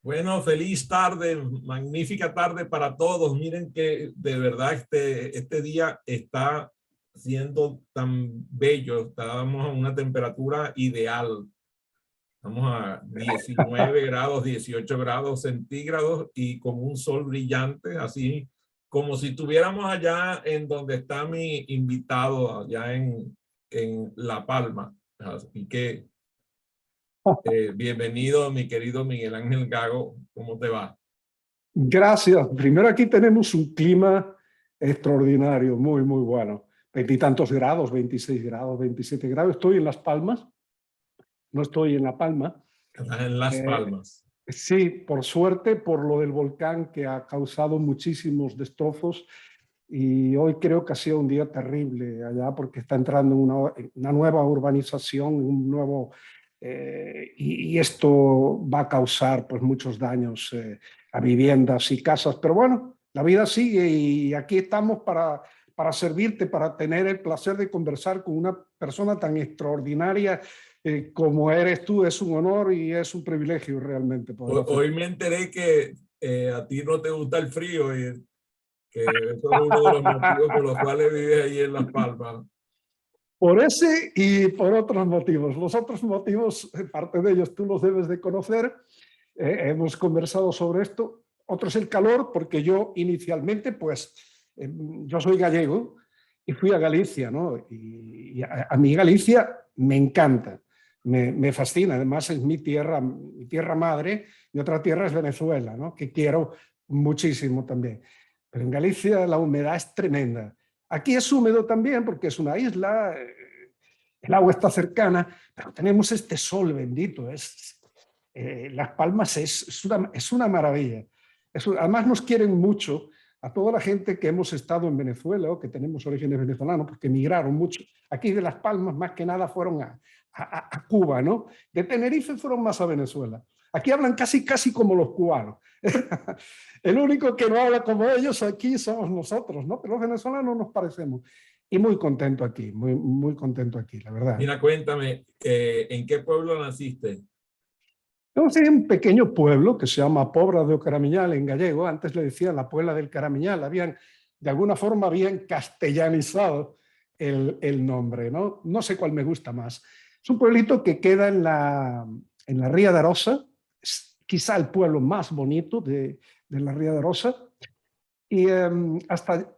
Bueno, feliz tarde, magnífica tarde para todos. Miren que de verdad este día está siendo tan bello. Estábamos a una temperatura ideal. Estamos a 19 grados, 18 grados centígrados y con un sol brillante, así como si estuviéramos allá en donde está mi invitado, allá en La Palma. Así que bienvenido, mi querido Miguel Ángel Gago. ¿Cómo te va? Gracias. Primero, aquí tenemos un clima extraordinario, muy, muy bueno. Veintitantos grados, 26 grados, 27 grados. Estoy en Las Palmas, no estoy en La Palma. Estás en Las Palmas. Sí, por suerte, por lo del volcán que ha causado muchísimos destrozos. Y hoy creo que ha sido un día terrible allá porque está entrando una nueva urbanización, un nuevo, y esto va a causar pues, muchos daños a viviendas y casas. Pero bueno, la vida sigue y aquí estamos para servirte, para tener el placer de conversar con una persona tan extraordinaria como eres tú. Es un honor y es un privilegio realmente poder hacer. Hoy me enteré que a ti no te gusta el frío y que eso es uno de los motivos por los cuales vives ahí en Las Palmas. Por ese y por otros motivos. Los otros motivos, parte de ellos tú los debes de conocer. Hemos conversado sobre esto. Otro es el calor, porque yo inicialmente, pues, yo soy gallego y fui a Galicia, ¿no? Y a mí Galicia me encanta, me fascina. Además es mi tierra madre, y otra tierra es Venezuela, ¿no? Que quiero muchísimo también. Pero en Galicia la humedad es tremenda. Aquí es húmedo también porque es una isla, el agua está cercana, pero tenemos este sol bendito. Las Palmas es una maravilla. Además nos quieren mucho a toda la gente que hemos estado en Venezuela o que tenemos orígenes venezolanos, porque emigraron mucho. Aquí de Las Palmas más que nada fueron a Cuba, ¿no? De Tenerife fueron más a Venezuela. Aquí hablan casi como los cubanos. El único que no habla como ellos aquí somos nosotros, ¿no? Pero los venezolanos nos parecemos. Y muy contento aquí, muy contento aquí, la verdad. Mira, cuéntame, ¿en qué pueblo naciste? Yo nací en un pequeño pueblo que se llama Pobra de Caramiñal en gallego. Antes le decían la Puebla del Caramiñal. De alguna forma habían castellanizado el nombre, ¿no? No sé cuál me gusta más. Es un pueblito que queda en la Ría de Arosa. Es quizá el pueblo más bonito de la Ría de Arosa. Y hasta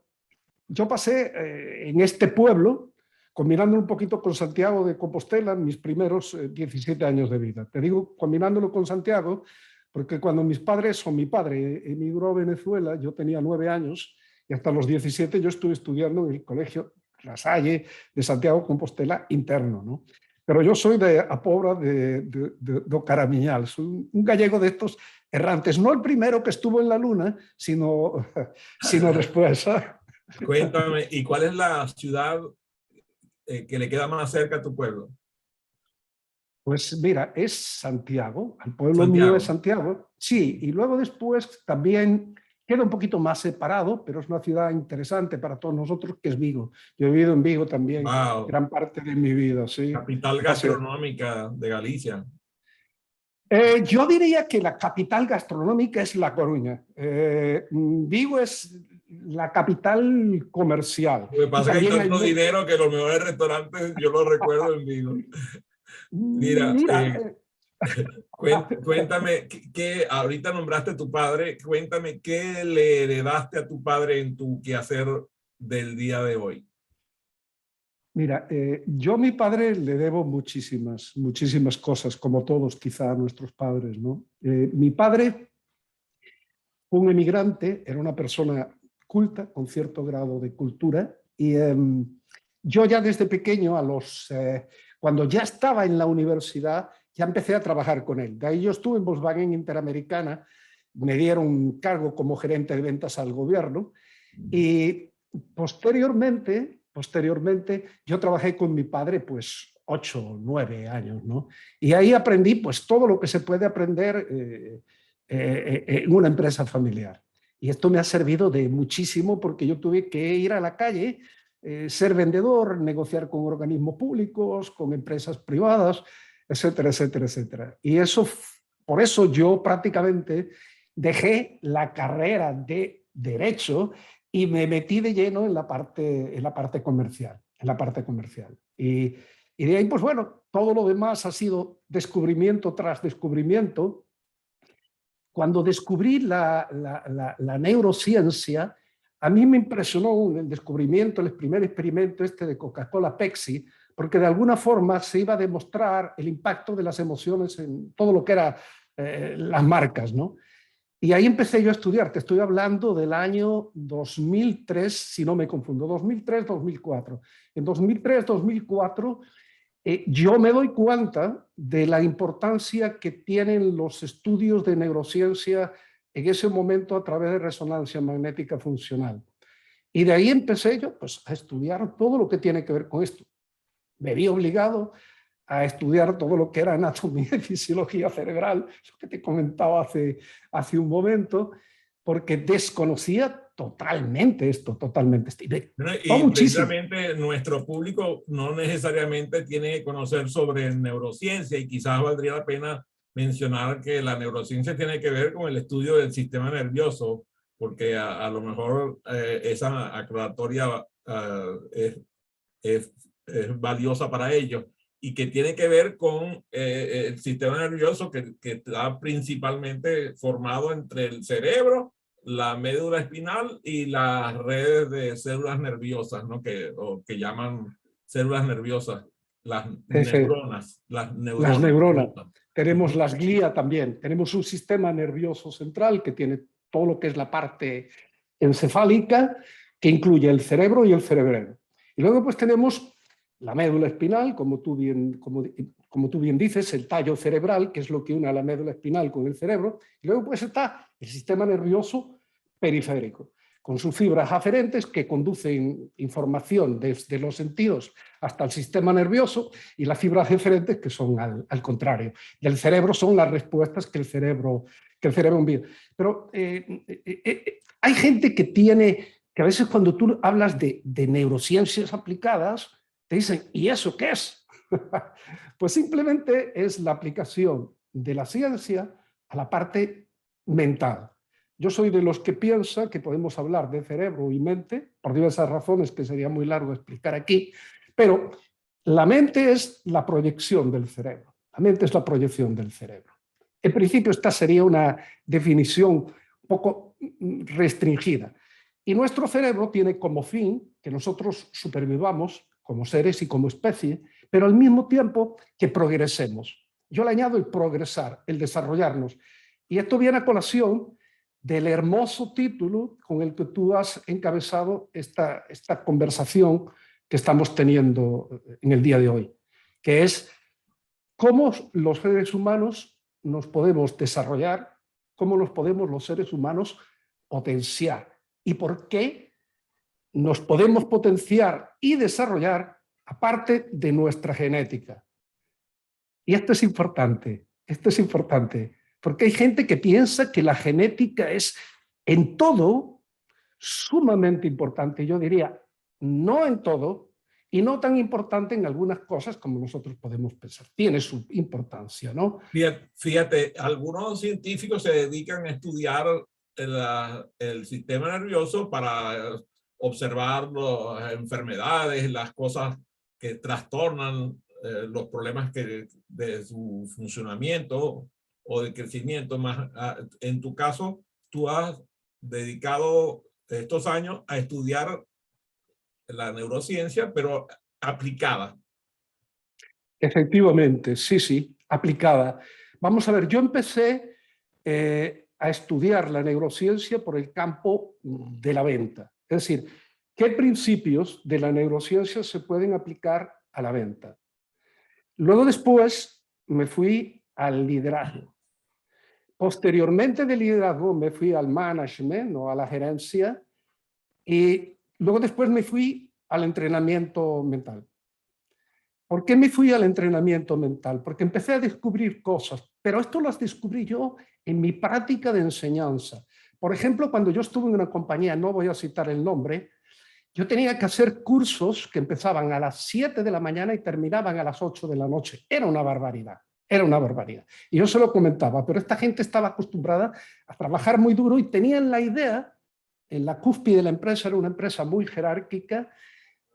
yo pasé en este pueblo, combinándolo un poquito con Santiago de Compostela, mis primeros 17 años de vida. Te digo, combinándolo con Santiago, porque cuando mi padre emigró a Venezuela, yo tenía 9 años y hasta los 17 yo estuve estudiando en el colegio La Salle de Santiago de Compostela interno, ¿no? Pero yo soy de A Pobra do Caramiñal, soy un gallego de estos errantes, no el primero que estuvo en la luna, sino después. Cuéntame, ¿y cuál es la ciudad que le queda más cerca a tu pueblo? Pues mira, es Santiago, el pueblo mío es Santiago. Santiago, sí, y luego después también queda un poquito más separado, pero es una ciudad interesante para todos nosotros, que es Vigo. Yo he vivido en Vigo también Wow. gran parte de mi vida, sí. Capital gastronómica de Galicia. Yo diría que la capital gastronómica es La Coruña. Vigo es la capital comercial. Lo que Y pasa es que hay también tanto dinero que los mejores restaurantes yo los recuerdo en Vigo. Mira, Mira, cuéntame, que ahorita nombraste a tu padre, cuéntame qué le heredaste a tu padre en tu quehacer del día de hoy. Mira, yo a mi padre le debo muchísimas cosas, como todos quizá a nuestros padres, ¿no? Mi padre fue un emigrante, era una persona culta, con cierto grado de cultura, y yo ya desde pequeño, cuando ya estaba en la universidad, ya empecé a trabajar con él. De ahí yo estuve en Volkswagen Interamericana, me dieron un cargo como gerente de ventas al gobierno, y posteriormente yo trabajé con mi padre pues 8 o 9 años, ¿no? Y ahí aprendí pues todo lo que se puede aprender en una empresa familiar. Y esto me ha servido de muchísimo porque yo tuve que ir a la calle, ser vendedor, negociar con organismos públicos, con empresas privadas, etcétera, etcétera, etcétera. Y eso por eso yo prácticamente dejé la carrera de Derecho y me metí de lleno en la parte comercial. Y de ahí, pues bueno, todo lo demás ha sido descubrimiento tras descubrimiento. Cuando descubrí la neurociencia, a mí me impresionó el descubrimiento, el primer experimento de Coca-Cola Pepsi, porque de alguna forma se iba a demostrar el impacto de las emociones en todo lo que eran las marcas, ¿no? Y ahí empecé yo a estudiar, te estoy hablando del año 2003, si no me confundo, 2003-2004. En 2003-2004 yo me doy cuenta de la importancia que tienen los estudios de neurociencia en ese momento a través de resonancia magnética funcional. Y de ahí empecé yo pues, a estudiar todo lo que tiene que ver con esto. Me vi obligado a estudiar todo lo que era anatomía y fisiología cerebral, lo que te comentaba hace un momento, porque desconocía totalmente esto. Y precisamente nuestro público no necesariamente tiene que conocer sobre neurociencia, y quizás valdría la pena mencionar que la neurociencia tiene que ver con el estudio del sistema nervioso, porque a lo mejor esa aclaratoria es valiosa para ellos, y que tiene que ver con el sistema nervioso que está principalmente formado entre el cerebro, la médula espinal y las redes de células nerviosas, ¿no? que llaman células nerviosas, las neuronas. Las neuronas. Tenemos las glía también. Tenemos un sistema nervioso central que tiene todo lo que es la parte encefálica, que incluye el cerebro y el cerebelo. Y luego pues tenemos la médula espinal, como tú bien dices, el tallo cerebral, que es lo que une a la médula espinal con el cerebro, y luego pues está el sistema nervioso periférico, con sus fibras aferentes que conducen información desde los sentidos hasta el sistema nervioso, y las fibras eferentes que son al contrario. Del cerebro son las respuestas que el cerebro envía. Pero hay gente que a veces cuando tú hablas de neurociencias aplicadas, te dicen, ¿y eso qué es? Pues simplemente es la aplicación de la ciencia a la parte mental. Yo soy de los que piensa que podemos hablar de cerebro y mente, por diversas razones que sería muy largo explicar aquí, pero la mente es la proyección del cerebro. La mente es la proyección del cerebro. En principio esta sería una definición un poco restringida. Y nuestro cerebro tiene como fin que nosotros supervivamos como seres y como especie, pero al mismo tiempo que progresemos. Yo le añado el progresar, el desarrollarnos. Y esto viene a colación del hermoso título con el que tú has encabezado esta conversación que estamos teniendo en el día de hoy, que es cómo los seres humanos nos podemos desarrollar, cómo nos podemos los seres humanos potenciar y por qué nos podemos potenciar y desarrollar aparte de nuestra genética. Y esto es importante, porque hay gente que piensa que la genética es en todo sumamente importante. Yo diría, no en todo y no tan importante en algunas cosas como nosotros podemos pensar. Tiene su importancia, ¿no? Fíjate, algunos científicos se dedican a estudiar el sistema nervioso para observar las enfermedades, las cosas que trastornan los problemas de su funcionamiento o de crecimiento. En tu caso, tú has dedicado estos años a estudiar la neurociencia, pero aplicada. Efectivamente, sí, aplicada. Vamos a ver, yo empecé a estudiar la neurociencia por el campo de la venta. Es decir, ¿qué principios de la neurociencia se pueden aplicar a la venta? Luego después me fui al liderazgo. Posteriormente del liderazgo me fui al management o a la gerencia y luego después me fui al entrenamiento mental. ¿Por qué me fui al entrenamiento mental? Porque empecé a descubrir cosas, pero esto las descubrí yo en mi práctica de enseñanza. Por ejemplo, cuando yo estuve en una compañía, no voy a citar el nombre, yo tenía que hacer cursos que empezaban a las 7 de la mañana y terminaban a las 8 de la noche. Era una barbaridad, Era una barbaridad. Y yo se lo comentaba, pero esta gente estaba acostumbrada a trabajar muy duro y tenían la idea, en la cúspide de la empresa, era una empresa muy jerárquica,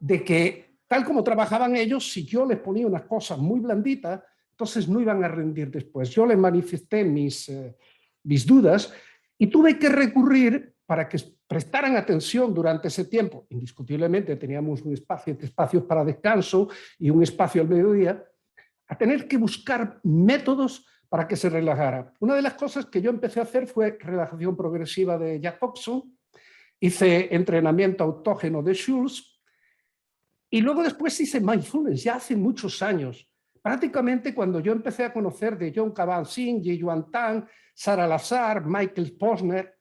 de que tal como trabajaban ellos, si yo les ponía unas cosas muy blanditas, entonces no iban a rendir después. Yo les manifesté mis dudas y tuve que recurrir para que prestaran atención durante ese tiempo. Indiscutiblemente teníamos espacios para descanso y un espacio al mediodía, a tener que buscar métodos para que se relajara. Una de las cosas que yo empecé a hacer fue relajación progresiva de Jacobson, hice entrenamiento autógeno de Schultz y luego después hice mindfulness, ya hace muchos años. Prácticamente cuando yo empecé a conocer de John Kabat-Zinn, Ye Yuan Tang, Sara Lazar, Michael Posner,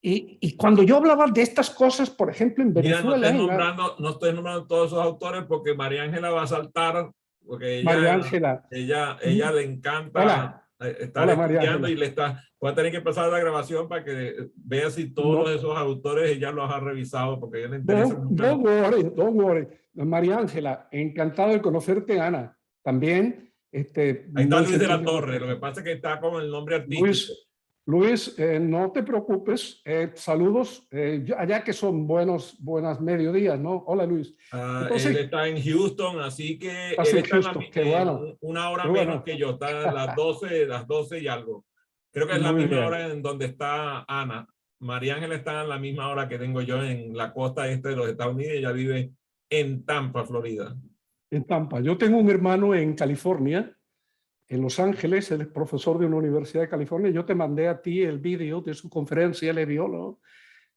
y cuando yo hablaba de estas cosas, por ejemplo, en Venezuela... Mira, no estoy nombrando todos esos autores porque María Ángela va a saltar, porque María Ángela. ella le encanta Hola. estar estudiando y voy a tener que pasar la grabación para que vea si todos esos autores ella los ha revisado, porque a ella le interesa mucho. Don't worry. María Ángela, encantado de conocerte, Ana. También. Ahí está Luis de la Torre, lo que pasa es que está con el nombre artístico. Luis, no te preocupes, saludos, allá que son buenas mediodías, ¿no? Hola, Luis. Entonces, él está en Houston, así que él está en una hora menos que yo, está a las 12 y algo. Creo que es la misma hora en donde está Ana. María Ángela está en la misma hora que tengo yo en la costa este de los Estados Unidos y ella vive en Tampa, Florida. En Tampa. Yo tengo un hermano en California, en Los Ángeles, él es profesor de una universidad de California. Yo te mandé a ti el vídeo de su conferencia, él vio,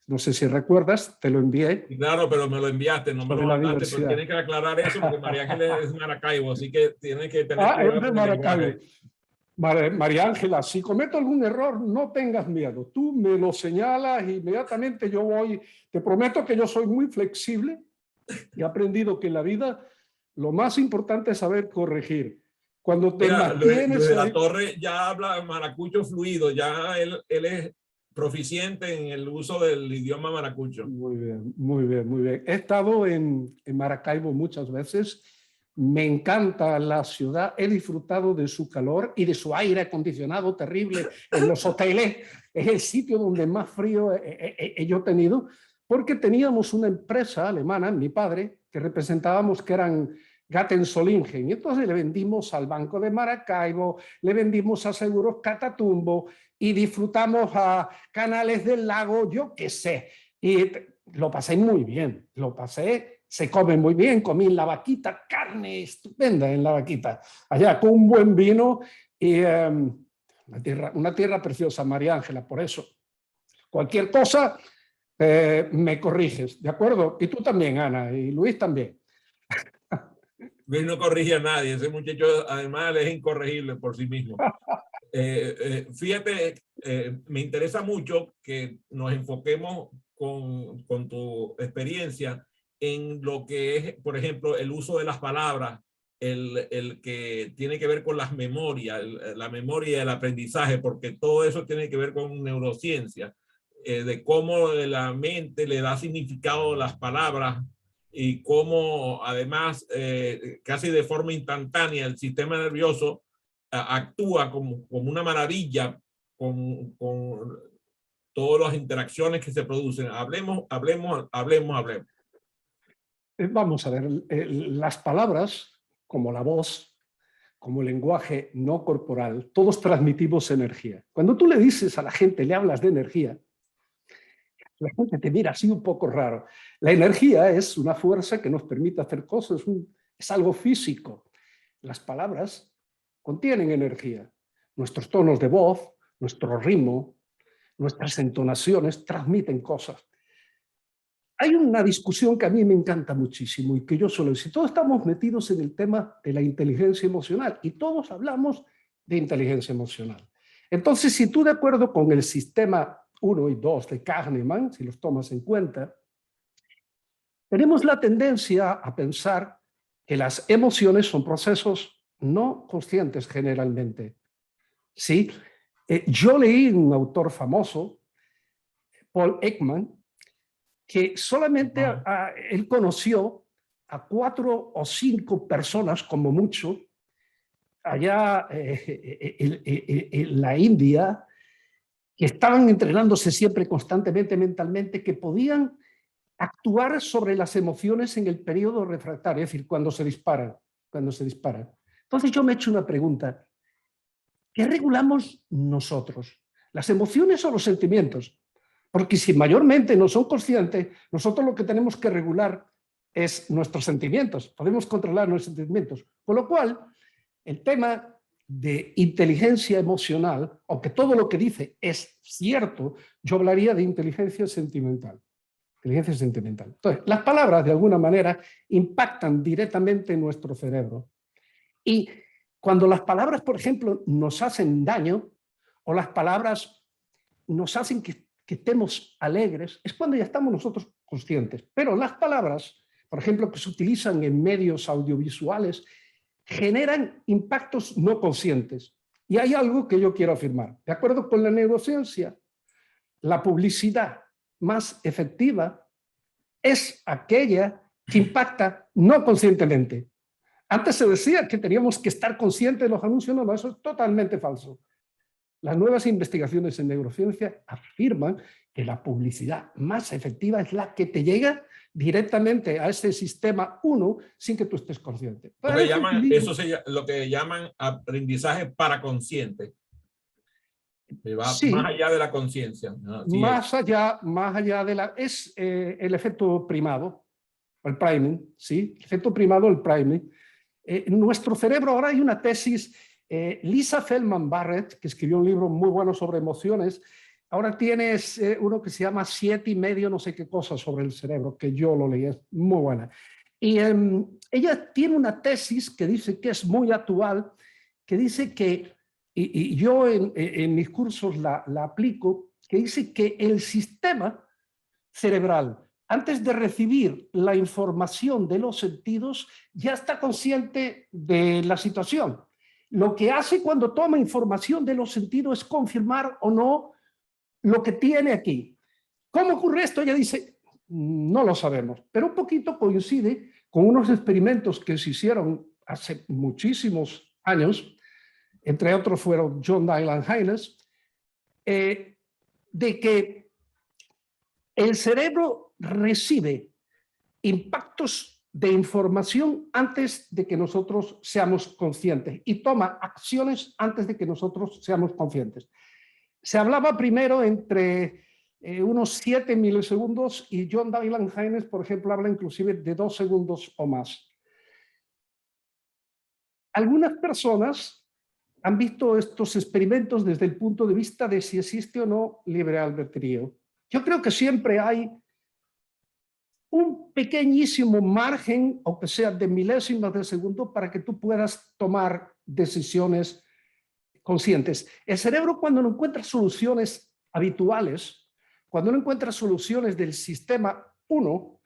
no sé si recuerdas, te lo envié. Claro, pero me lo enviaste, no me lo mandaste, pero tienes que aclarar eso porque María Ángela es Maracaibo, así que tienes que tener cuidado. Es de Maracaibo. María Ángela, si cometo algún error, no tengas miedo. Tú me lo señalas e inmediatamente yo voy. Te prometo que yo soy muy flexible y he aprendido que en la vida lo más importante es saber corregir. Cuando te mantienes... Luis de la Torre ya habla maracucho fluido, ya él es proficiente en el uso del idioma maracucho. Muy bien, muy bien, muy bien. He estado en Maracaibo muchas veces. Me encanta la ciudad, he disfrutado de su calor y de su aire acondicionado terrible en los hoteles. Es el sitio donde más frío yo he tenido, porque teníamos una empresa alemana, mi padre, que representábamos que eran Gattensolingen, y entonces le vendimos al Banco de Maracaibo, le vendimos a Seguros Catatumbo y disfrutamos a Canales del Lago, yo qué sé, y lo pasé muy bien, se come muy bien, comí en la vaquita, carne estupenda en la vaquita, allá con un buen vino y una tierra preciosa, María Ángela, por eso. Cualquier cosa me corriges, ¿de acuerdo? Y tú también, Ana, y Luis también. Luis no corrige a nadie, ese muchacho además es incorregible por sí mismo. Fíjate, me interesa mucho que nos enfoquemos con tu experiencia en lo que es, por ejemplo, el uso de las palabras, el que tiene que ver con las memorias, la memoria y el aprendizaje, porque todo eso tiene que ver con neurociencia, de cómo la mente le da significado a las palabras y cómo además casi de forma instantánea el sistema nervioso actúa como una maravilla con todas las interacciones que se producen. Hablemos. Vamos a ver, las palabras, como la voz, como el lenguaje no corporal, todos transmitimos energía. Cuando tú le dices a la gente, le hablas de energía, la gente te mira así un poco raro. La energía es una fuerza que nos permite hacer cosas, es algo físico. Las palabras contienen energía. Nuestros tonos de voz, nuestro ritmo, nuestras entonaciones transmiten cosas. Hay una discusión que a mí me encanta muchísimo y que yo suelo decir, todos estamos metidos en el tema de la inteligencia emocional y todos hablamos de inteligencia emocional. Entonces, si tú de acuerdo con el sistema 1 y 2 de Kahneman, si los tomas en cuenta, tenemos la tendencia a pensar que las emociones son procesos no conscientes generalmente. ¿Sí? Yo leí un autor famoso, Paul Ekman, que solamente él conoció a 4 o 5 personas, como mucho, allá en la India, que estaban entrenándose siempre constantemente mentalmente, que podían actuar sobre las emociones en el periodo refractario, es decir, cuando se disparan. Entonces yo me he hecho una pregunta. ¿Qué regulamos nosotros? ¿Las emociones o los sentimientos? Porque si mayormente no son conscientes, nosotros lo que tenemos que regular es nuestros sentimientos. Podemos controlar nuestros sentimientos. Con lo cual, el tema de inteligencia emocional, aunque todo lo que dice es cierto, yo hablaría de inteligencia sentimental. Inteligencia sentimental. Entonces, las palabras, de alguna manera, impactan directamente en nuestro cerebro. Y cuando las palabras, por ejemplo, nos hacen daño, o las palabras nos hacen que estemos alegres, es cuando ya estamos nosotros conscientes. Pero las palabras, por ejemplo, que se utilizan en medios audiovisuales, generan impactos no conscientes. Y hay algo que yo quiero afirmar. De acuerdo con la neurociencia, la publicidad más efectiva es aquella que impacta no conscientemente. Antes se decía que teníamos que estar conscientes de los anuncios, no, eso es totalmente falso. Las nuevas investigaciones en neurociencia afirman que la publicidad más efectiva es la que te llega directamente a ese sistema 1 sin que tú estés consciente. Lo que llaman aprendizaje paraconsciente. Va sí, más allá de la conciencia. ¿No? Sí, más allá de la... Es el efecto primado, el priming, ¿sí? El efecto primado, el priming. En nuestro cerebro ahora hay una tesis, Lisa Feldman Barrett, que escribió un libro muy bueno sobre emociones. Ahora tienes uno que se llama 7,5 no sé qué cosas sobre el cerebro, que yo lo leí, es muy buena. Y ella tiene una tesis que dice que es muy actual, que dice que, y yo en mis cursos la aplico, que dice que el sistema cerebral, antes de recibir la información de los sentidos, ya está consciente de la situación. Lo que hace cuando toma información de los sentidos es confirmar o no lo que tiene aquí. ¿Cómo ocurre esto? Ella dice, no lo sabemos, pero un poquito coincide con unos experimentos que se hicieron hace muchísimos años, entre otros fueron John Dylan Haynes, de que el cerebro recibe impactos de información antes de que nosotros seamos conscientes y toma acciones antes de que nosotros seamos conscientes. Se hablaba primero entre unos 7 milisegundos y John Dylan Haynes, por ejemplo, habla inclusive de 2 segundos o más. Algunas personas han visto estos experimentos desde el punto de vista de si existe o no libre albedrío. Yo creo que siempre hay un pequeñísimo margen, aunque sea de milésimas de segundo, para que tú puedas tomar decisiones conscientes. El cerebro, cuando no encuentra soluciones habituales, cuando no encuentra soluciones del sistema 1,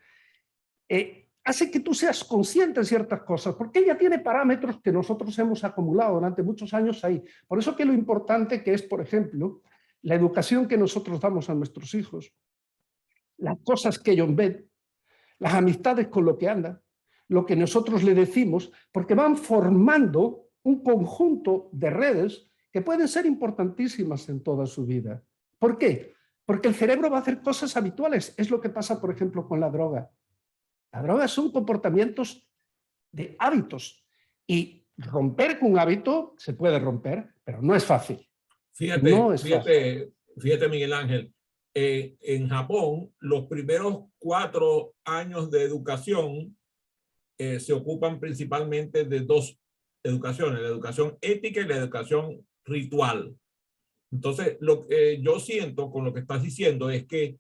hace que tú seas consciente de ciertas cosas, porque ella tiene parámetros que nosotros hemos acumulado durante muchos años ahí. Por eso que lo importante que es, por ejemplo, la educación que nosotros damos a nuestros hijos, las cosas que ellos ven, las amistades con lo que andan, lo que nosotros le decimos, porque van formando un conjunto de redes que pueden ser importantísimas en toda su vida. ¿Por qué? Porque el cerebro va a hacer cosas habituales. Es lo que pasa, por ejemplo, con la droga. La droga son comportamientos de hábitos y romper con un hábito se puede romper, pero no es fácil. Fíjate, Miguel Ángel, en Japón los primeros 4 años de educación se ocupan principalmente de 2 educaciones, la educación ética y la educación ritual. Entonces, lo que yo siento con lo que estás diciendo es que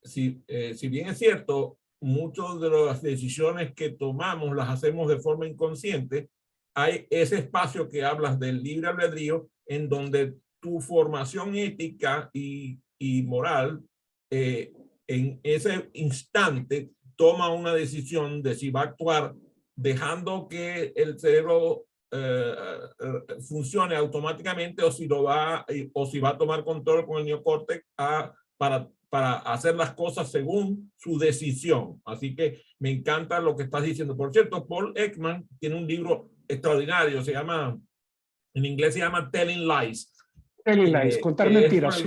si bien es cierto, muchas de las decisiones que tomamos las hacemos de forma inconsciente, hay ese espacio que hablas del libre albedrío en donde tu formación ética y moral en ese instante toma una decisión de si va a actuar dejando que el cerebro funcione automáticamente o si va a tomar control con el neocórtex para hacer las cosas según su decisión. Así que me encanta lo que estás diciendo. Por cierto, Paul Ekman tiene un libro extraordinario, se llama En inglés se llama Telling Lies. Telling Lies, contar mentiras.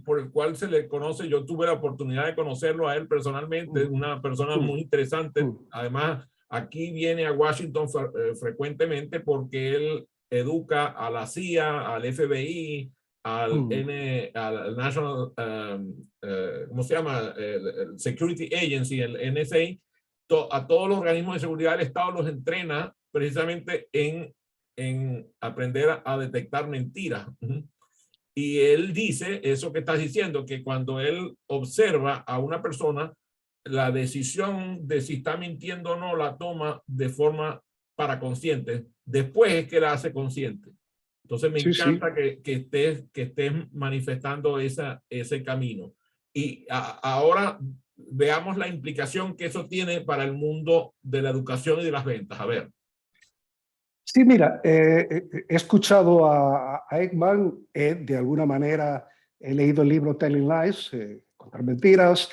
Por el cual se le conoce. Yo tuve la oportunidad de conocerlo a él personalmente, una persona muy interesante. Además, aquí viene a Washington frecuentemente porque él educa a la CIA, al FBI, al National, ¿cómo se llama? El Security Agency, el NSA, a todos los organismos de seguridad del Estado los entrena precisamente en aprender a detectar mentiras. Y él dice eso que estás diciendo, que cuando él observa a una persona, la decisión de si está mintiendo o no la toma de forma paraconsciente. Después es que la hace consciente. Entonces me encanta que estés manifestando ese camino. Y ahora veamos la implicación que eso tiene para el mundo de la educación y de las ventas. A ver. Sí, mira, he escuchado a Ekman, de alguna manera he leído el libro Telling Lies, Contar Mentiras,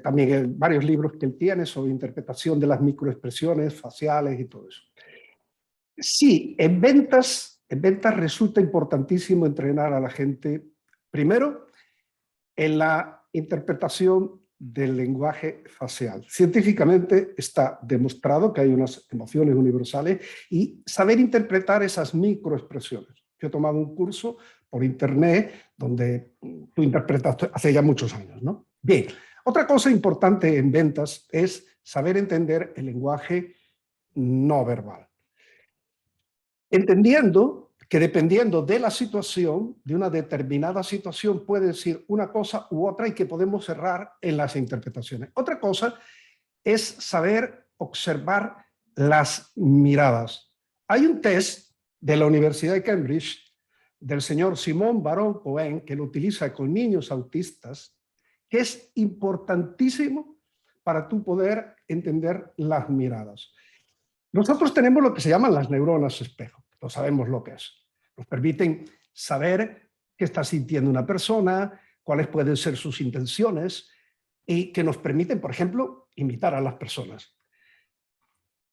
también varios libros que él tiene sobre interpretación de las microexpresiones faciales y todo eso. Sí, en ventas resulta importantísimo entrenar a la gente, primero, en la interpretación del lenguaje facial. Científicamente está demostrado que hay unas emociones universales y saber interpretar esas microexpresiones. Yo he tomado un curso por internet donde tú interpretas hace ya muchos años, ¿no? Bien, otra cosa importante en ventas es saber entender el lenguaje no verbal. Entendiendo que dependiendo de la situación, de una determinada situación, puede decir una cosa u otra y que podemos errar en las interpretaciones. Otra cosa es saber observar las miradas. Hay un test de la Universidad de Cambridge del señor Simón Barón Cohen que lo utiliza con niños autistas, que es importantísimo para tú poder entender las miradas. Nosotros tenemos lo que se llaman las neuronas espejo. No sabemos lo que es. Nos permiten saber qué está sintiendo una persona, cuáles pueden ser sus intenciones y que nos permiten, por ejemplo, imitar a las personas.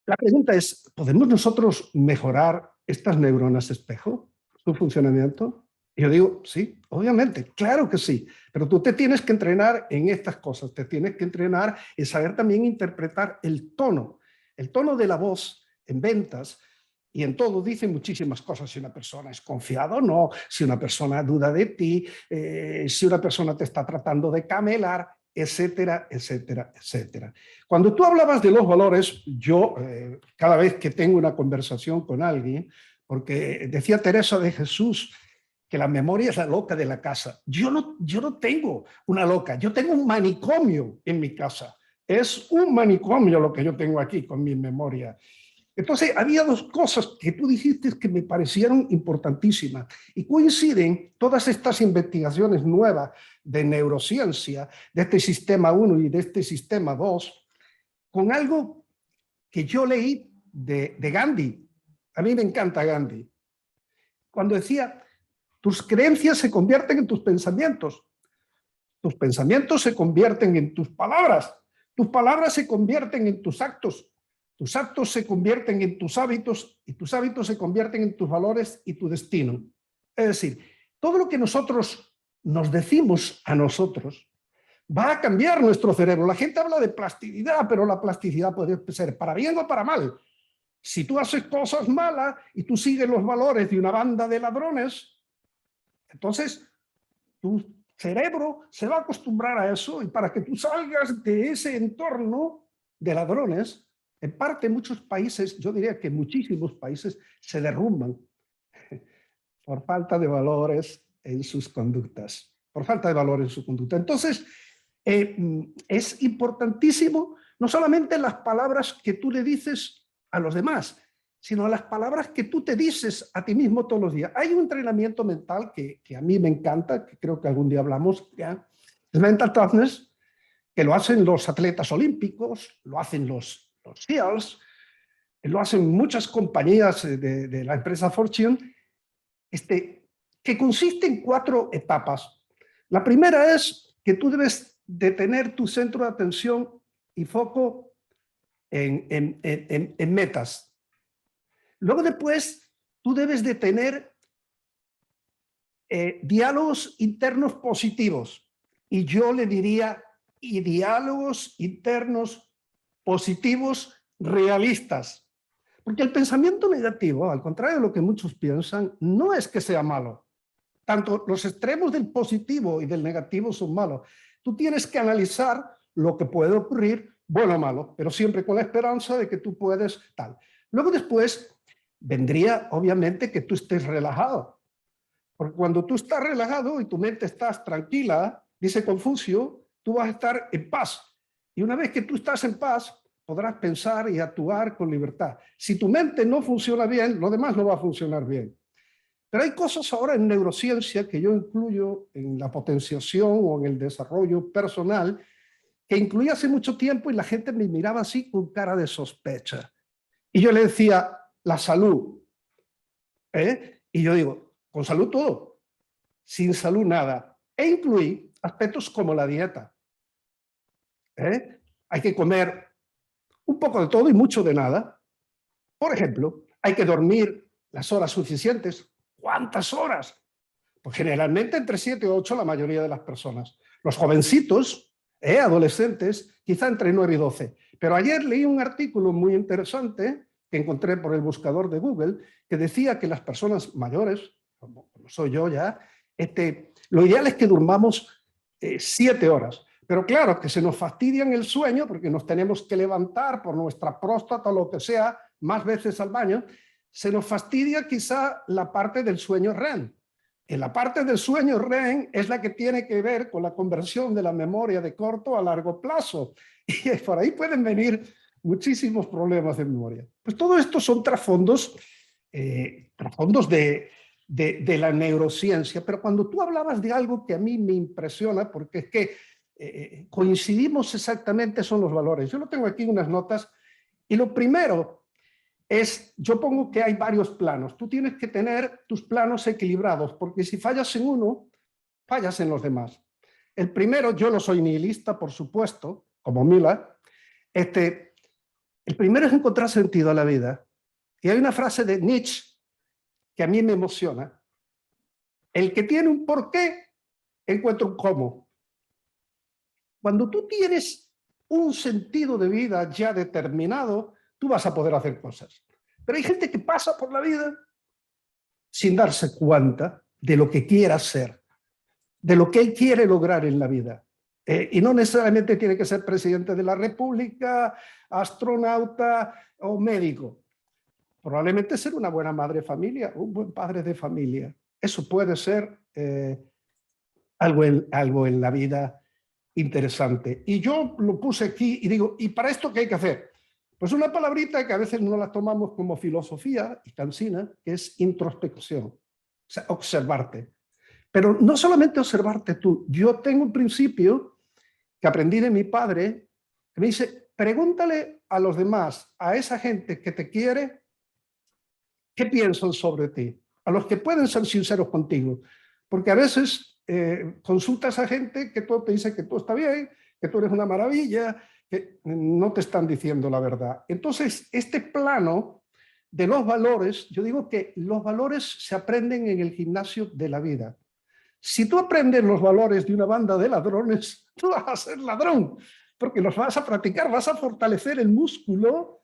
La pregunta es, ¿podemos nosotros mejorar estas neuronas espejo, su funcionamiento? Y yo digo, sí, obviamente, claro que sí, pero tú te tienes que entrenar en estas cosas, te tienes que entrenar en saber también interpretar el tono de la voz en ventas. Y en todo dice muchísimas cosas, si una persona es confiada o no, si una persona duda de ti, si una persona te está tratando de camelar, etcétera, etcétera, etcétera. Cuando tú hablabas de los valores, yo cada vez que tengo una conversación con alguien, porque decía Teresa de Jesús que la memoria es la loca de la casa. Yo no tengo una loca, yo tengo un manicomio en mi casa. Es un manicomio lo que yo tengo aquí con mi memoria. Entonces, había dos cosas que tú dijiste que me parecieron importantísimas y coinciden todas estas investigaciones nuevas de neurociencia, de este sistema 1 y de este sistema 2, con algo que yo leí de Gandhi. A mí me encanta Gandhi. Cuando decía, tus creencias se convierten en tus pensamientos se convierten en tus palabras se convierten en tus actos se convierten en tus hábitos y tus hábitos se convierten en tus valores y tu destino. Es decir, todo lo que nosotros nos decimos a nosotros va a cambiar nuestro cerebro. La gente habla de plasticidad, pero la plasticidad puede ser para bien o para mal. Si tú haces cosas malas y tú sigues los valores de una banda de ladrones, entonces tu cerebro se va a acostumbrar a eso y para que tú salgas de ese entorno de ladrones, en parte muchos países, yo diría que muchísimos países se derrumban por falta de valores en sus conductas, por falta de valores en su conducta. Entonces, es importantísimo no solamente las palabras que tú le dices a los demás, sino las palabras que tú te dices a ti mismo todos los días. Hay un entrenamiento mental que a mí me encanta, que creo que algún día hablamos, ¿ya? El Mental Toughness, que lo hacen los atletas olímpicos, lo hacen los SEALs, lo hacen muchas compañías de la empresa Fortune, que consiste en 4 etapas. La primera es que tú debes de tener tu centro de atención y foco en metas. Luego después tú debes de tener diálogos internos positivos. Y yo le diría, y diálogos internos positivos realistas. Porque el pensamiento negativo, al contrario de lo que muchos piensan, no es que sea malo. Tanto los extremos del positivo y del negativo son malos. Tú tienes que analizar lo que puede ocurrir, bueno o malo, pero siempre con la esperanza de que tú puedes tal. Luego después vendría, obviamente, que tú estés relajado. Porque cuando tú estás relajado y tu mente estás tranquila, dice Confucio, tú vas a estar en paz. Y una vez que tú estás en paz, podrás pensar y actuar con libertad. Si tu mente no funciona bien, lo demás no va a funcionar bien. Pero hay cosas ahora en neurociencia que yo incluyo en la potenciación o en el desarrollo personal, que incluí hace mucho tiempo y la gente me miraba así con cara de sospecha. Y yo le decía, la salud. Y yo digo, con salud todo, sin salud nada. E incluí aspectos como la dieta. Hay que comer un poco de todo y mucho de nada. Por ejemplo, hay que dormir las horas suficientes. ¿Cuántas horas? Pues generalmente entre 7 o 8 la mayoría de las personas. Los jovencitos, adolescentes, quizá entre 9 y 12. Pero ayer leí un artículo muy interesante que encontré por el buscador de Google que decía que las personas mayores, como soy yo ya, lo ideal es que durmamos 7 horas. Pero claro, que se nos fastidian el sueño porque nos tenemos que levantar por nuestra próstata o lo que sea más veces al baño, se nos fastidia quizá la parte del sueño REM. En la parte del sueño REM es la que tiene que ver con la conversión de la memoria de corto a largo plazo. Y por ahí pueden venir muchísimos problemas de memoria. Pues todo esto son trasfondos de la neurociencia. Pero cuando tú hablabas de algo que a mí me impresiona, porque es que coincidimos exactamente, son los valores. Yo lo tengo aquí en unas notas. Y lo primero es, yo pongo que hay varios planos. Tú tienes que tener tus planos equilibrados, porque si fallas en uno, fallas en los demás. El primero, yo no soy nihilista, por supuesto, como Miller. El primero es encontrar sentido a la vida. Y hay una frase de Nietzsche que a mí me emociona. El que tiene un porqué, encuentra un cómo. Cuando tú tienes un sentido de vida ya determinado, tú vas a poder hacer cosas. Pero hay gente que pasa por la vida sin darse cuenta de lo que quiere hacer, de lo que él quiere lograr en la vida. Y no necesariamente tiene que ser presidente de la República, astronauta o médico. Probablemente ser una buena madre de familia, un buen padre de familia. Eso puede ser algo en la vida interesante. Y yo lo puse aquí y digo, ¿y para esto qué hay que hacer? Pues una palabrita que a veces no la tomamos como filosofía y cansina, que es introspección, o sea, observarte. Pero no solamente observarte tú. Yo tengo un principio que aprendí de mi padre, que me dice, pregúntale a los demás, a esa gente que te quiere, ¿qué piensan sobre ti? A los que pueden ser sinceros contigo. Porque a veces consultas a gente que todo te dice que todo está bien, que tú eres una maravilla, que no te están diciendo la verdad. Entonces, este plano de los valores, yo digo que los valores se aprenden en el gimnasio de la vida. Si tú aprendes los valores de una banda de ladrones, tú vas a ser ladrón, porque los vas a practicar, vas a fortalecer el músculo,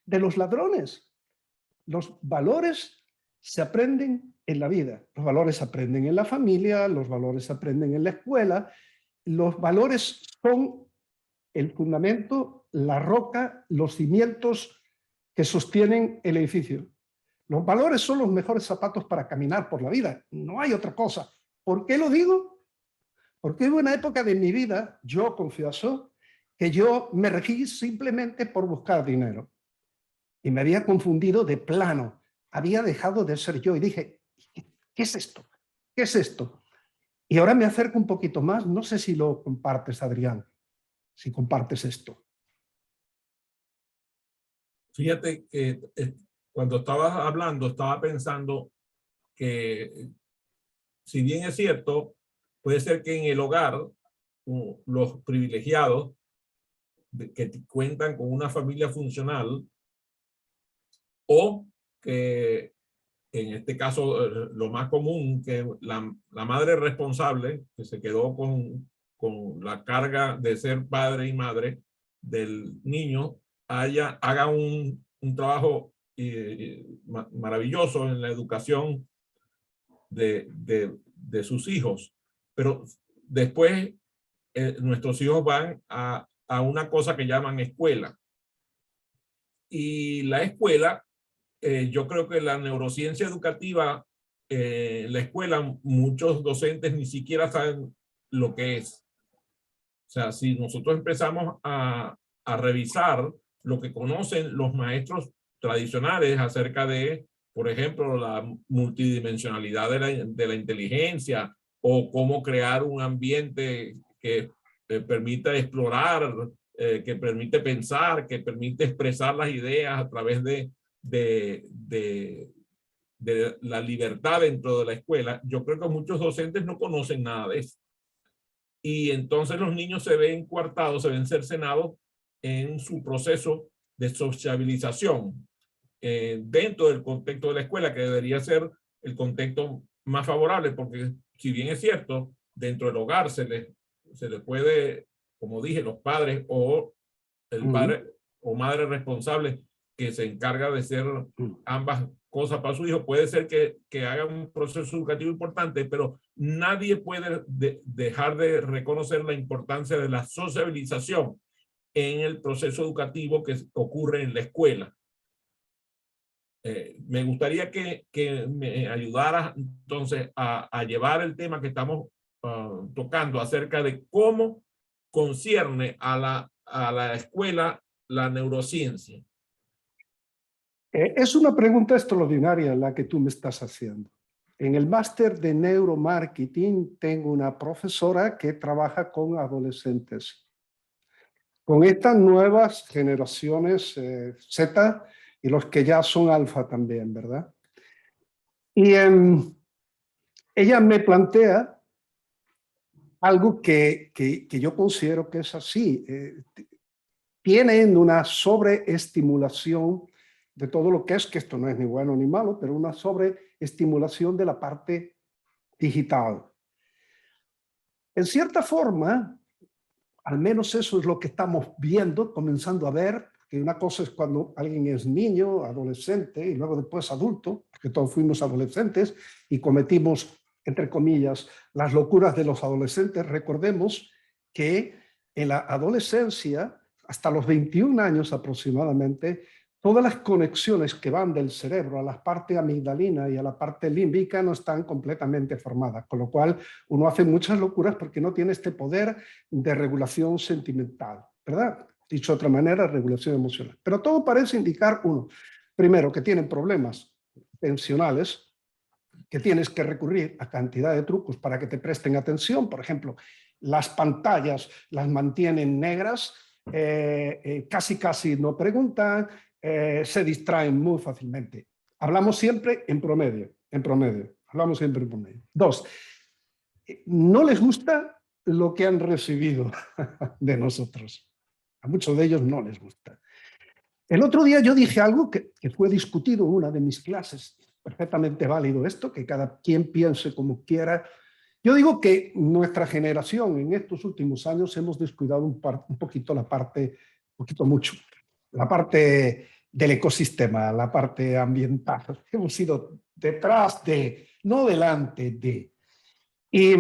de los ladrones. Los valores se aprenden en la vida, los valores se aprenden en la familia, los valores se aprenden en la escuela, los valores son el fundamento, la roca, los cimientos que sostienen el edificio. Los valores son los mejores zapatos para caminar por la vida, no hay otra cosa. ¿Por qué lo digo? Porque hubo una época de mi vida, yo confieso, que yo me regí simplemente por buscar dinero. Y me había confundido de plano, había dejado de ser yo y dije, ¿qué es esto? ¿Qué es esto? Y ahora me acerco un poquito más, no sé si lo compartes, Adrián, si compartes esto. Fíjate que cuando estabas hablando, estaba pensando que, si bien es cierto, puede ser que en el hogar, los privilegiados que cuentan con una familia funcional o que en este caso lo más común, que la madre responsable, que se quedó con la carga de ser padre y madre del niño, haga un trabajo maravilloso en la educación de sus hijos. Pero después nuestros hijos van a una cosa que llaman escuela. Y la escuela, yo creo que la neurociencia educativa, la escuela, muchos docentes ni siquiera saben lo que es. O sea, si nosotros empezamos a revisar lo que conocen los maestros tradicionales acerca de, por ejemplo, la multidimensionalidad de la inteligencia, o cómo crear un ambiente que permita explorar, que permite pensar, que permite expresar las ideas a través de la libertad dentro de la escuela, yo creo que muchos docentes no conocen nada de eso. Y entonces los niños se ven coartados, se ven cercenados en su proceso de sociabilización dentro del contexto de la escuela, que debería ser el contexto más favorable, porque si bien es cierto, dentro del hogar se le puede, como dije, los padres o el padre o madre responsable que se encarga de ser ambas cosas para su hijo, puede ser que haga un proceso educativo importante, pero nadie puede dejar de reconocer la importancia de la sociabilización en el proceso educativo que ocurre en la escuela. Me gustaría que me ayudaras entonces a llevar el tema que estamos tocando acerca de cómo concierne a la escuela la neurociencia. Es una pregunta extraordinaria la que tú me estás haciendo. En el máster de neuromarketing tengo una profesora que trabaja con adolescentes, con estas nuevas generaciones Z y los que ya son alfa también, ¿verdad? Y ella me plantea algo que yo considero que es así. Tienen una sobreestimulación de todo lo que esto no es ni bueno ni malo, pero una sobreestimulación de la parte digital. En cierta forma, al menos eso es lo que estamos viendo, comenzando a ver, que una cosa es cuando alguien es niño, adolescente y luego después adulto, porque todos fuimos adolescentes y cometimos, entre comillas, las locuras de los adolescentes. Recordemos que en la adolescencia, hasta los 21 años aproximadamente, todas las conexiones que van del cerebro a la parte amigdalina y a la parte límbica no están completamente formadas, con lo cual uno hace muchas locuras porque no tiene este poder de regulación sentimental, ¿verdad? Dicho de otra manera, regulación emocional. Pero todo parece indicar, uno, primero, que tienen problemas tensionales, que tienes que recurrir a cantidad de trucos para que te presten atención. Por ejemplo, las pantallas las mantienen negras, casi no preguntan, se distraen muy fácilmente. Hablamos siempre en promedio, hablamos siempre en promedio. Dos, no les gusta lo que han recibido de nosotros. A muchos de ellos no les gusta. El otro día yo dije algo que fue discutido en una de mis clases, perfectamente válido esto, que cada quien piense como quiera. Yo digo que nuestra generación en estos últimos años hemos descuidado un poquito la parte, mucho, la parte del ecosistema, la parte ambiental. Hemos ido detrás de, no delante de. Y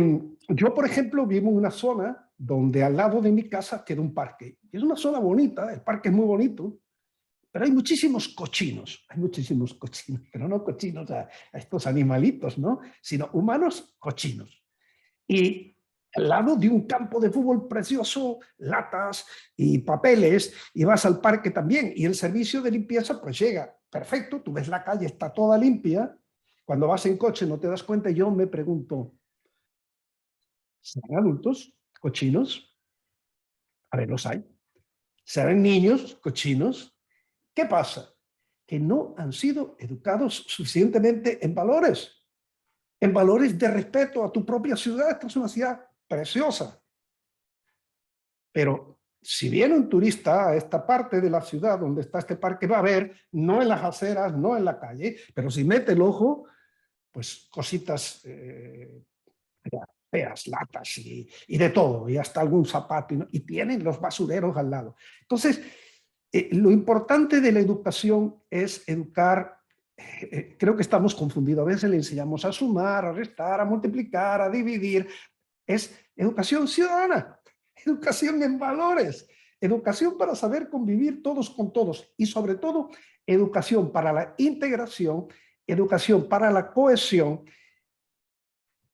yo, por ejemplo, vivo en una zona donde al lado de mi casa queda un parque. Es una zona bonita, el parque es muy bonito, pero hay muchísimos cochinos, pero no cochinos a estos animalitos, ¿no? Sino humanos cochinos. Y al lado de un campo de fútbol precioso, latas y papeles, y vas al parque también, y el servicio de limpieza pues llega, perfecto, tú ves la calle, está toda limpia, cuando vas en coche no te das cuenta. Yo me pregunto, ¿serán adultos cochinos? A ver, los hay. ¿Serán niños cochinos? ¿Qué pasa? Que no han sido educados suficientemente en valores de respeto a tu propia ciudad. Esta es una ciudad preciosa, pero si viene un turista a esta parte de la ciudad donde está este parque, va a ver, no en las aceras, no en la calle, pero si mete el ojo, pues cositas feas, latas y de todo, y hasta algún zapato, y tienen los basureros al lado. Entonces, lo importante de la educación es educar. Creo que estamos confundidos. A veces le enseñamos a sumar, a restar, a multiplicar, a dividir. Es educación ciudadana, educación en valores, educación para saber convivir todos con todos y sobre todo educación para la integración, educación para la cohesión,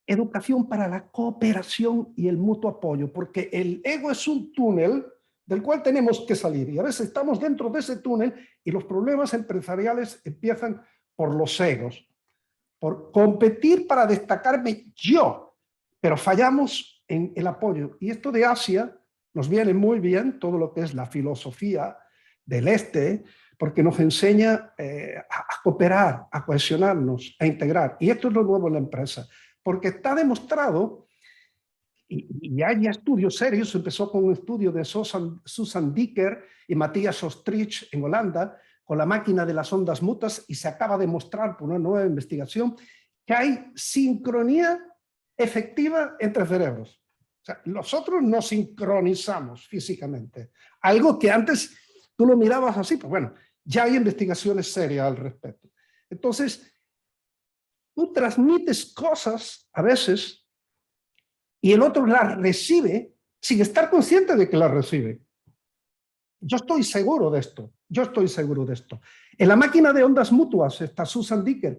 educación para la cooperación y el mutuo apoyo, porque el ego es un túnel del cual tenemos que salir y a veces estamos dentro de ese túnel y los problemas empresariales empiezan por los egos, por competir para destacarme yo, pero fallamos en el apoyo. Y esto de Asia nos viene muy bien, todo lo que es la filosofía del este, porque nos enseña a cooperar, a cohesionarnos, a integrar. Y esto es lo nuevo en la empresa, porque está demostrado, y hay estudios serios, empezó con un estudio de Susan Dicker y Matthias Ostrich en Holanda, con la máquina de las ondas mutas, y se acaba de mostrar por una nueva investigación que hay sincronía efectiva entre cerebros. O sea, nosotros nos sincronizamos físicamente. Algo que antes tú lo mirabas así, pues bueno, ya hay investigaciones serias al respecto. Entonces, tú transmites cosas a veces y el otro las recibe sin estar consciente de que las recibe. Yo estoy seguro de esto. Yo estoy seguro de esto. En la máquina de ondas mutuas está Susan Dicker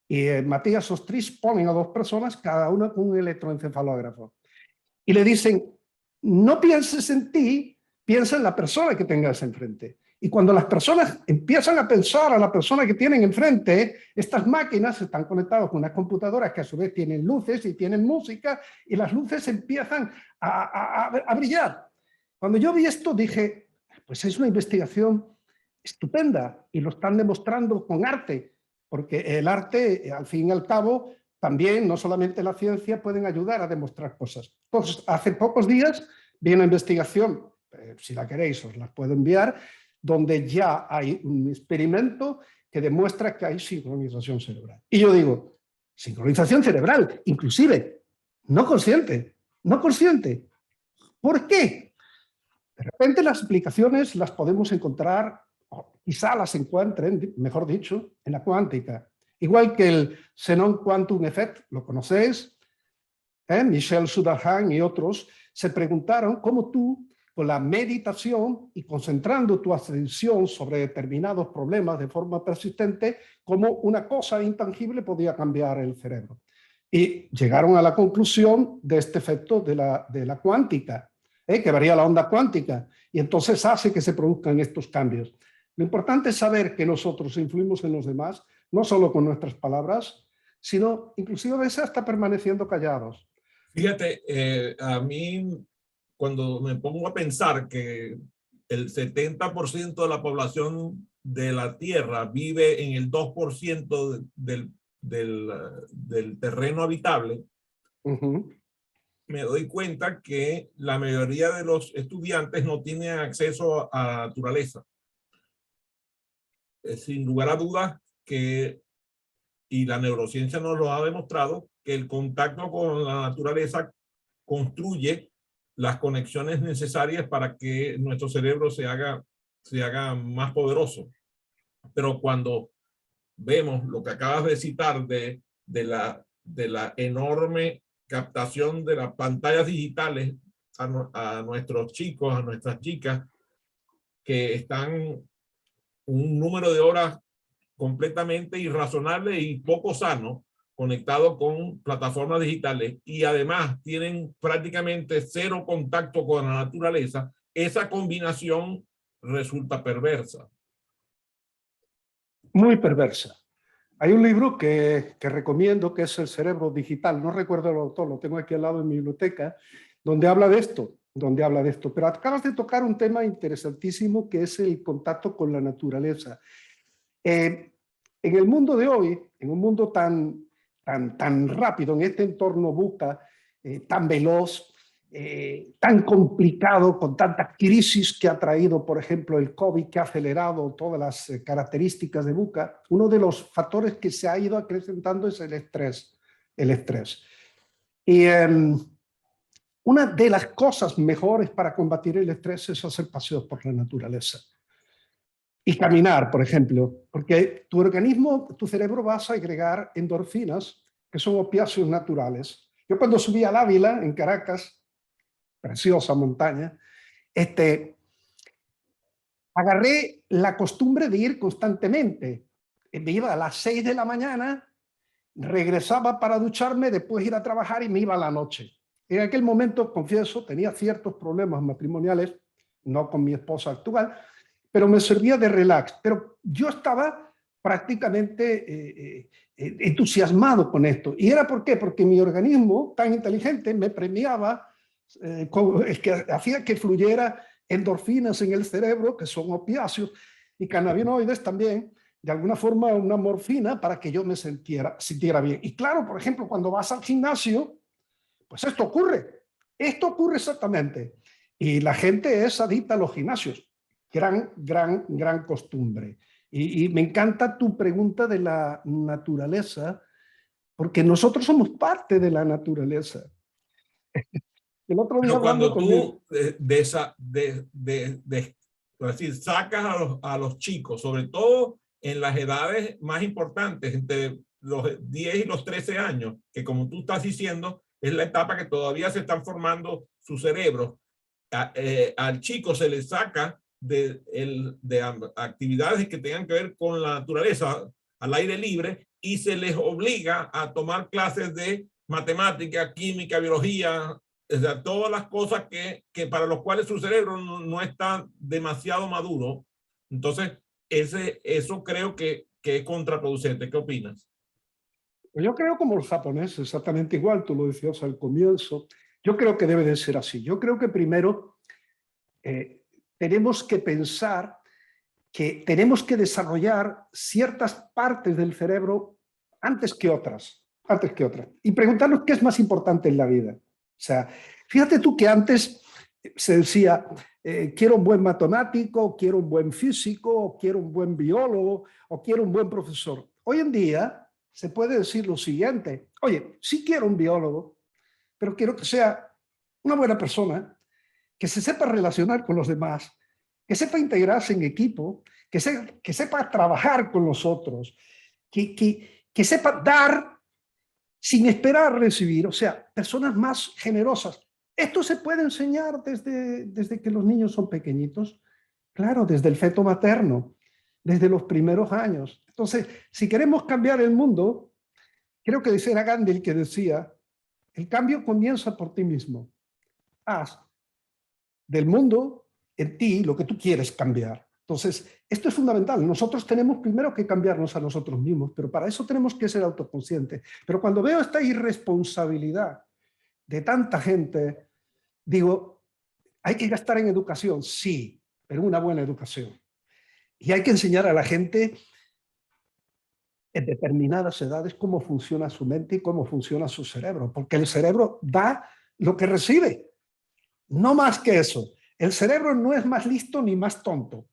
y Matthias Ostrich ponen a dos personas, cada una con un electroencefalógrafo. Y le dicen, no pienses en ti, piensa en la persona que tengas enfrente. Y cuando las personas empiezan a pensar a la persona que tienen enfrente, estas máquinas están conectadas con unas computadoras que a su vez tienen luces y tienen música, y las luces empiezan a brillar. Cuando yo vi esto dije, pues es una investigación estupenda y lo están demostrando con arte, porque el arte, al fin y al cabo, también, no solamente la ciencia, pueden ayudar a demostrar cosas. Pues hace pocos días vi una investigación, si la queréis os la puedo enviar, donde ya hay un experimento que demuestra que hay sincronización cerebral. Y yo digo, sincronización cerebral, inclusive, no consciente, no consciente. ¿Por qué? De repente las explicaciones las podemos encontrar, o quizá las encuentren, mejor dicho, en la cuántica. Igual que el Xenon Quantum Effect, ¿lo conocéis? Michel Sudhakan y otros se preguntaron cómo tú, con la meditación y concentrando tu atención sobre determinados problemas de forma persistente, cómo una cosa intangible podía cambiar el cerebro. Y llegaron a la conclusión de este efecto de la cuántica, que varía la onda cuántica, y entonces hace que se produzcan estos cambios. Lo importante es saber que nosotros influimos en los demás, no solo con nuestras palabras, sino inclusive a veces hasta permaneciendo callados. Fíjate, a mí cuando me pongo a pensar que el 70% de la población de la Tierra vive en el 2% del terreno habitable, me doy cuenta que la mayoría de los estudiantes no tienen acceso a la naturaleza. Sin lugar a dudas que, y la neurociencia nos lo ha demostrado, que el contacto con la naturaleza construye las conexiones necesarias para que nuestro cerebro se haga más poderoso. Pero cuando vemos lo que acabas de citar de la enorme captación de las pantallas digitales a nuestros chicos, a nuestras chicas, que están un número de horas completamente irrazonable y poco sano, conectado con plataformas digitales, y además tienen prácticamente cero contacto con la naturaleza, esa combinación resulta perversa. Muy perversa. Hay un libro que recomiendo que es El cerebro digital, no recuerdo el autor, lo tengo aquí al lado en mi biblioteca, donde habla de esto, pero acabas de tocar un tema interesantísimo que es el contacto con la naturaleza. En el mundo de hoy, en un mundo tan rápido, en este entorno VUCA, tan veloz, tan complicado, con tanta crisis que ha traído, por ejemplo, el COVID, que ha acelerado todas las características de VUCA, uno de los factores que se ha ido acrecentando es el estrés. Y una de las cosas mejores para combatir el estrés es hacer paseos por la naturaleza. Y caminar, por ejemplo, porque tu organismo, tu cerebro va a agregar endorfinas, que son opiáceos naturales. Yo cuando subí al Ávila, en Caracas, preciosa montaña, agarré la costumbre de ir constantemente. Me iba a las 6 de la mañana, regresaba para ducharme, después ir a trabajar y me iba a la noche. En aquel momento, confieso, tenía ciertos problemas matrimoniales, no con mi esposa actual, pero me servía de relax. Pero yo estaba prácticamente entusiasmado con esto. ¿Y era por qué? Porque mi organismo tan inteligente me premiaba, que hacía que fluyera endorfinas en el cerebro, que son opiáceos, y cannabinoides también, de alguna forma una morfina para que yo me sintiera bien. Y claro, por ejemplo, cuando vas al gimnasio, pues esto ocurre exactamente. Y la gente es adicta a los gimnasios. Gran costumbre. Y me encanta tu pregunta de la naturaleza, porque nosotros somos parte de la naturaleza. El otro día Pero hablando cuando con él, tú decir, sacas a los chicos, sobre todo en las edades más importantes, entre los 10 y los 13 años, que como tú estás diciendo, es la etapa que todavía se están formando su cerebro, al chico se le saca de actividades que tengan que ver con la naturaleza al aire libre y se les obliga a tomar clases de matemática, química, biología, o sea, todas las cosas que para los cuales su cerebro no está demasiado maduro. Entonces, eso creo que es contraproducente. ¿Qué opinas? yo creo como los japoneses, exactamente igual, tú lo decías al comienzo, yo creo que debe de ser así. Yo creo que primero tenemos que pensar que tenemos que desarrollar ciertas partes del cerebro antes que otras. Y preguntarnos qué es más importante en la vida. O sea, fíjate tú que antes se decía, quiero un buen matemático, quiero un buen físico, quiero un buen biólogo, o quiero un buen profesor. Hoy en día se puede decir lo siguiente, oye, sí quiero un biólogo, pero quiero que sea una buena persona, que se sepa relacionar con los demás, que sepa integrarse en equipo, que sepa trabajar con los otros, que sepa dar sin esperar recibir, o sea, personas más generosas. Esto se puede enseñar desde que los niños son pequeñitos, claro, desde el feto materno, desde los primeros años. Entonces, si queremos cambiar el mundo, creo que era Gandhi el que decía, el cambio comienza por ti mismo. Haz del mundo en ti lo que tú quieres cambiar. Entonces, esto es fundamental. Nosotros tenemos primero que cambiarnos a nosotros mismos, pero para eso tenemos que ser autoconscientes. Pero cuando veo esta irresponsabilidad de tanta gente, digo, hay que gastar en educación, sí, pero una buena educación. Y hay que enseñar a la gente en determinadas edades cómo funciona su mente y cómo funciona su cerebro, porque el cerebro da lo que recibe, no más que eso. El cerebro no es más listo ni más tonto.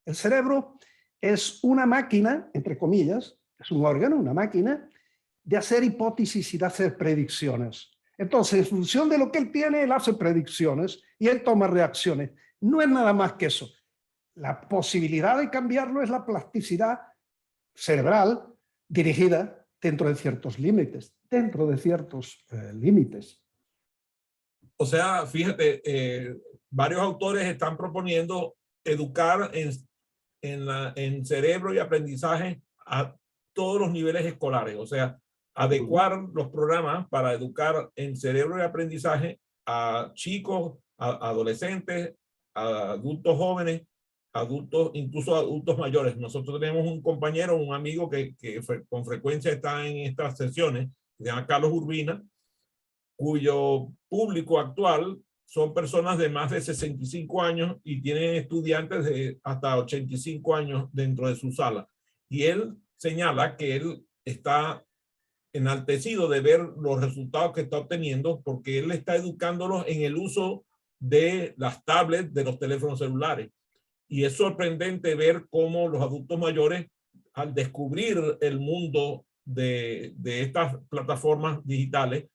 El cerebro es una máquina, entre comillas, es un órgano, una máquina, de hacer hipótesis y de hacer predicciones. Entonces, en función de lo que él tiene, él hace predicciones y él toma reacciones. No es nada más que eso. La posibilidad de cambiarlo es la plasticidad cerebral dirigida dentro de ciertos límites, O sea, fíjate, varios autores están proponiendo educar en cerebro y aprendizaje a todos los niveles escolares, o sea, adecuar los programas para educar en cerebro y aprendizaje a chicos, a adolescentes, a adultos jóvenes, adultos, incluso adultos mayores. Nosotros tenemos un compañero, un amigo que con frecuencia está en estas sesiones, se llama Carlos Urbina, cuyo público actual son personas de más de 65 años y tienen estudiantes de hasta 85 años dentro de su sala. Y él señala que él está enaltecido de ver los resultados que está obteniendo, porque él está educándolos en el uso de las tablets, de los teléfonos celulares. Y es sorprendente ver cómo los adultos mayores, al descubrir el mundo de estas plataformas digitales,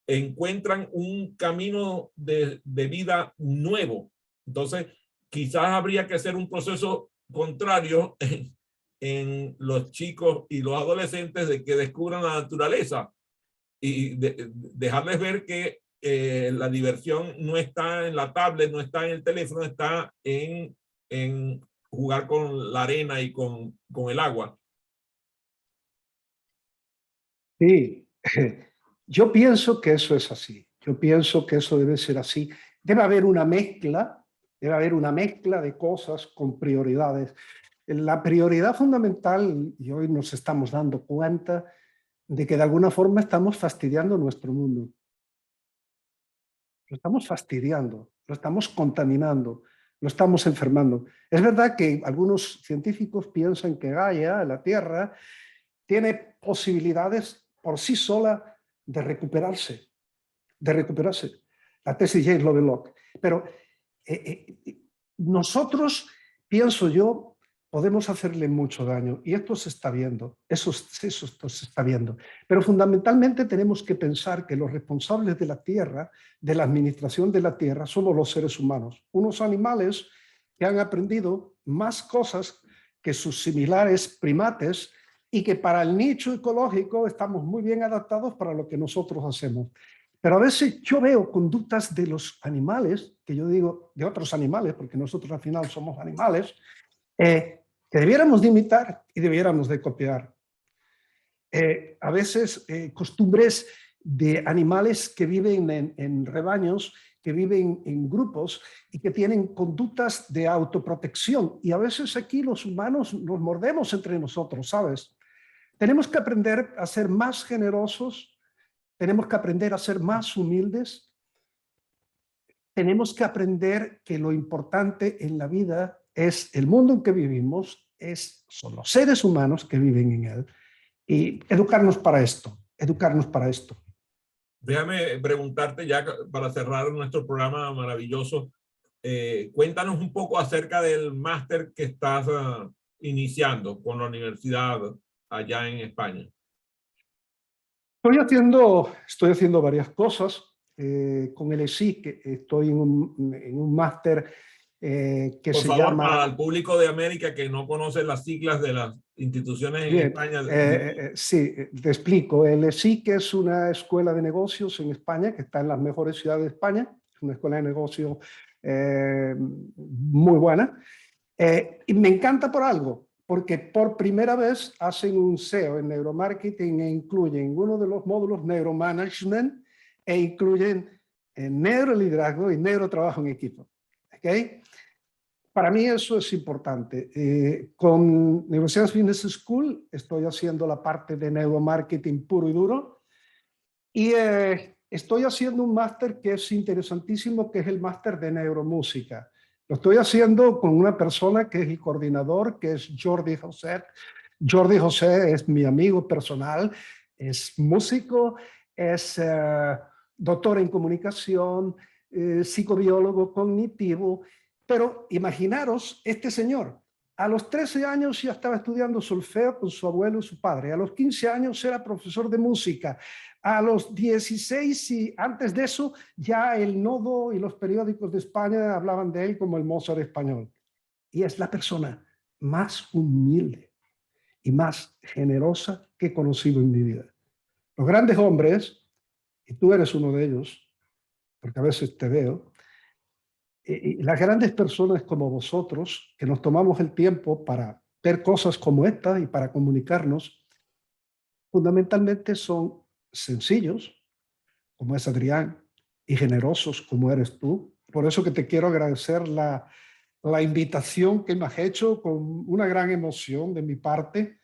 encuentran un camino de vida nuevo. Entonces, quizás habría que hacer un proceso contrario en los chicos y los adolescentes, de que descubran la naturaleza y dejarles ver que la diversión no está en la tablet, no está en el teléfono, está en jugar con la arena y con el agua. Sí, yo pienso que eso es así. Yo pienso que eso debe ser así. Debe haber una mezcla de cosas con prioridades. La prioridad fundamental, y hoy nos estamos dando cuenta de que de alguna forma estamos fastidiando nuestro mundo. Lo estamos fastidiando, lo estamos contaminando, lo estamos enfermando. Es verdad que algunos científicos piensan que Gaia, la Tierra, tiene posibilidades por sí sola de recuperarse. La tesis de James Lovelock. Pero nosotros, pienso yo, podemos hacerle mucho daño, y esto se está viendo, esto se está viendo. Pero fundamentalmente tenemos que pensar que los responsables de la Tierra, de la administración de la Tierra, somos los seres humanos, unos animales que han aprendido más cosas que sus similares primates, y que para el nicho ecológico estamos muy bien adaptados para lo que nosotros hacemos. Pero a veces yo veo conductas de los animales, que yo digo de otros animales, porque nosotros al final somos animales, que debiéramos de imitar y debiéramos de copiar. A veces costumbres de animales que viven en rebaños, que viven en grupos y que tienen conductas de autoprotección. Y a veces aquí los humanos nos mordemos entre nosotros, ¿sabes? Tenemos que aprender a ser más generosos, tenemos que aprender a ser más humildes, tenemos que aprender que lo importante en la vida es el mundo en que vivimos, son los seres humanos que viven en él, y educarnos para esto, educarnos para esto. Déjame preguntarte ya para cerrar nuestro programa maravilloso, cuéntanos un poco acerca del máster que estás iniciando con la universidad allá en España. Estoy haciendo varias cosas. Con el ESIC estoy en un máster que Por se favor, llama... para el público de América que no conoce las siglas de las instituciones en Bien, España. sí, te explico. El ESIC es una escuela de negocios en España que está en las mejores ciudades de España. Es una escuela de negocios muy buena. Y me encanta por algo, porque por primera vez hacen un SEO en neuromarketing e incluyen uno de los módulos neuromanagement e incluyen neuroliderazgo y neurotrabajo en equipo. ¿Okay? Para mí eso es importante. Con Neuroscience Business School estoy haciendo la parte de neuromarketing puro y duro, y estoy haciendo un máster que es interesantísimo, que es el máster de neuromúsica. Lo estoy haciendo con una persona que es el coordinador, que es Jordi José. Jordi José es mi amigo personal, es músico, es doctor en comunicación, psicobiólogo cognitivo, pero imaginaros este señor. A los 13 años ya estaba estudiando solfeo con su abuelo y su padre. A los 15 años era profesor de música. A los 16 y antes de eso, ya el Nodo y los periódicos de España hablaban de él como el Mozart español. Y es la persona más humilde y más generosa que he conocido en mi vida. Los grandes hombres, y tú eres uno de ellos, porque a veces te veo, y las grandes personas como vosotros, que nos tomamos el tiempo para ver cosas como esta y para comunicarnos, fundamentalmente son sencillos, como es Adrián, y generosos como eres tú. Por eso que te quiero agradecer la invitación que me has hecho con una gran emoción de mi parte,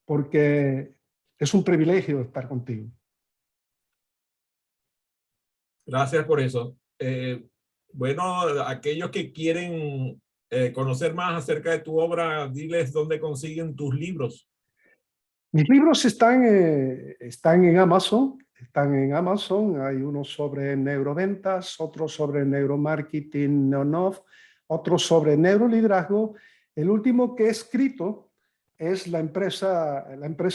porque es un privilegio estar contigo. Gracias por eso. Bueno, aquellos que quieren conocer más acerca de tu obra, diles dónde consiguen tus libros. Mis libros están en Amazon. Están en Amazon. Hay unos sobre neuroventas, otros sobre neuromarketing on-off, otros sobre neuroliderazgo. El último que he escrito es la empresa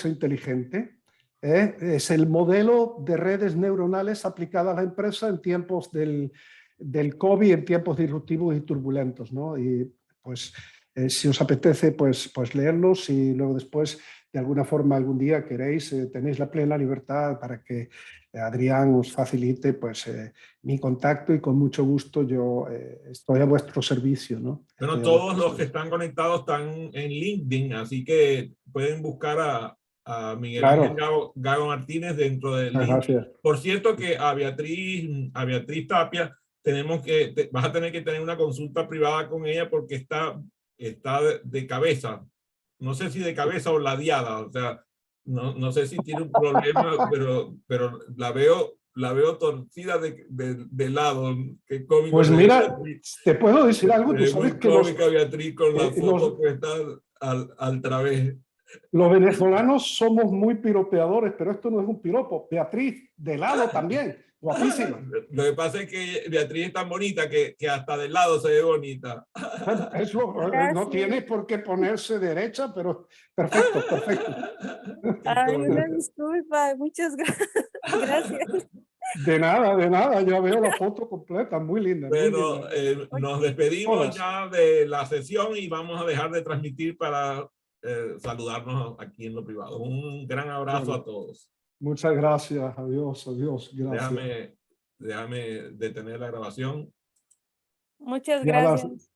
inteligente. Es el modelo de redes neuronales aplicada a la empresa en tiempos del COVID, en tiempos disruptivos y turbulentos, ¿no? Y pues si os apetece, pues leerlos y luego después de alguna forma algún día queréis, tenéis la plena libertad para que Adrián os facilite pues mi contacto y con mucho gusto yo estoy a vuestro servicio, ¿no? Bueno, todos los que están conectados están en LinkedIn, así que pueden buscar a Miguel Ángel Claro. Gago Martínez dentro del LinkedIn. Gracias. Por cierto que a Beatriz Tapia vas a tener que tener una consulta privada con ella porque está de cabeza. No sé si de cabeza o ladeada, o sea, no sé si tiene un problema, pero la veo torcida de lado. Qué cómico. Pues mira, te puedo decir algo, tú Es sabes muy que cómica Beatriz con la foto los, que está al través. los venezolanos somos muy piropeadores, pero esto no es un piropo. Beatriz, de lado también, guapísima. Lo que pasa es que Beatriz es tan bonita que hasta del lado se ve bonita. Eso no tiene por qué ponerse derecha, pero perfecto, perfecto. Ay, una disculpa, muchas gracias. De nada, ya veo la foto completa, muy linda. Bueno, muy linda. nos despedimos ya de la sesión y vamos a dejar de transmitir para saludarnos aquí en lo privado. Un gran abrazo a todos. Muchas gracias, adiós, gracias. Déjame detener la grabación. Muchas gracias.